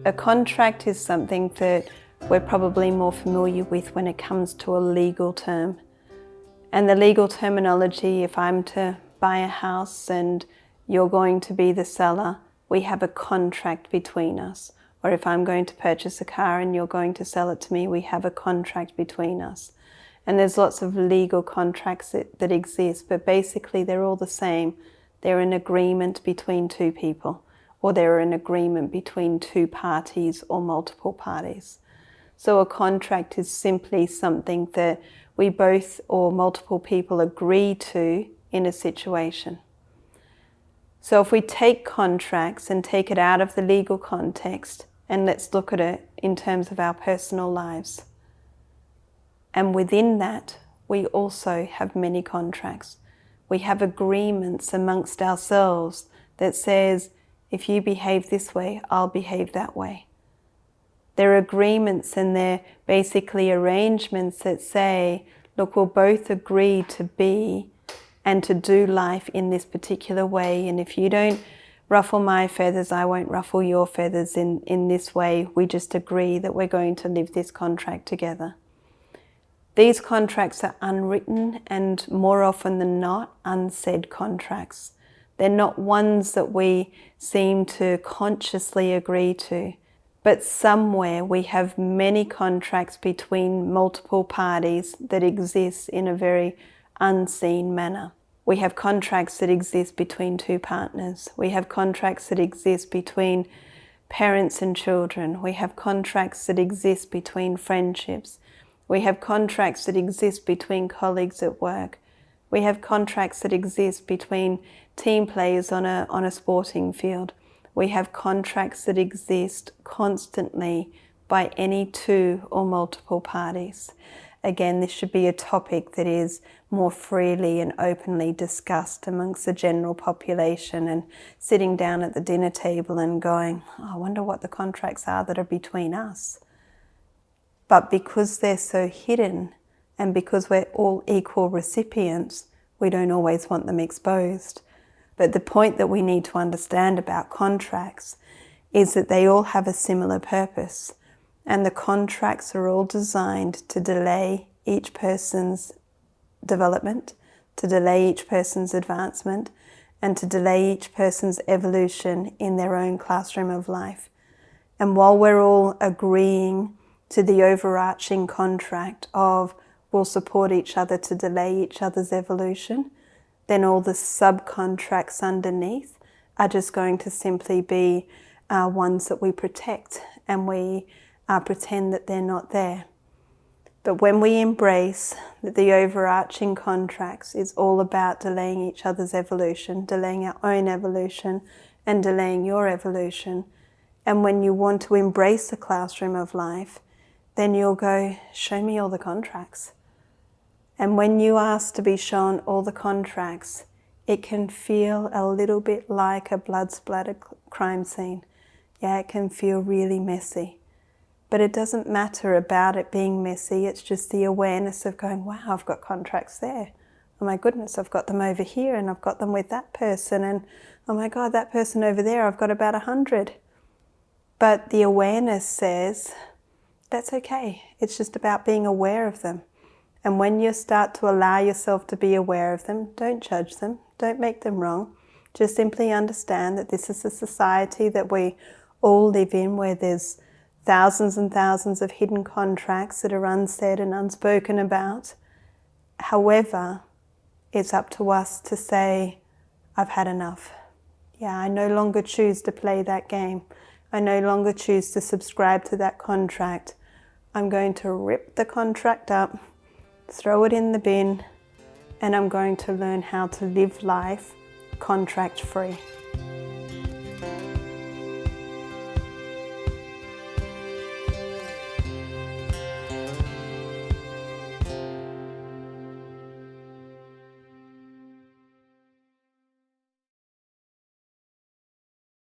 A contract is something that we're probably more familiar with when it comes to a legal term. And the legal terminology, if I'm to buy a house and you're going to be the seller, we have a contract between us. Or if I'm going to purchase a car and you're going to sell it to me, we have a contract between us. And there's lots of legal contracts that exist, but basically they're all the same. They're an agreement between two people, or they're an agreement between two parties or multiple parties. So a contract is simply something that we both or multiple people agree to in a situation. So if we take contracts and take it out of the legal context, and let's look at it in terms of our personal lives. And within that, we also have many contracts. We have agreements amongst ourselves that says, if you behave this way, I'll behave that way. There are agreements and they're basically arrangements that say, look, we'll both agree to be and to do life in this particular way. And if you don't ruffle my feathers, I won't ruffle your feathers in this way. We just agree that we're going to live this contract together. These contracts are unwritten and more often than not, unsaid contracts. They're not ones that we seem to consciously agree to, but somewhere we have many contracts between multiple parties that exist in a very unseen manner. We have contracts that exist between two partners. We have contracts that exist between parents and children. We have contracts that exist between friendships. We have contracts that exist between colleagues at work. We have contracts that exist between team players on a sporting field. We have contracts that exist constantly by any two or multiple parties. Again, this should be a topic that is more freely and openly discussed amongst the general population, and sitting down at the dinner table and going, oh, I wonder what the contracts are that are between us. But because they're so hidden and because we're all equal recipients, we don't always want them exposed. But the point that we need to understand about contracts is that they all have a similar purpose. And the contracts are all designed to delay each person's development, to delay each person's advancement, and to delay each person's evolution in their own classroom of life. And while we're all agreeing to the overarching contract of we'll support each other to delay each other's evolution, then all the subcontracts underneath are just going to simply be ones that we protect and we pretend that they're not there. But when we embrace that the overarching contracts is all about delaying each other's evolution, delaying our own evolution and delaying your evolution, and when you want to embrace the classroom of life, then you'll go, show me all the contracts. And when you ask to be shown all the contracts, it can feel a little bit like a blood-splattered crime scene. Yeah, it can feel really messy. But it doesn't matter about it being messy, it's just the awareness of going, wow, I've got contracts there. Oh my goodness, I've got them over here and I've got them with that person. And oh my God, that person over there, I've got about 100. But the awareness says, that's okay. It's just about being aware of them. And when you start to allow yourself to be aware of them, don't judge them, don't make them wrong. Just simply understand that this is a society that we all live in, where there's thousands and thousands of hidden contracts that are unsaid and unspoken about. However, it's up to us to say, I've had enough. Yeah, I no longer choose to play that game. I no longer choose to subscribe to that contract. I'm going to rip the contract up, throw it in the bin, and I'm going to learn how to live life contract-free.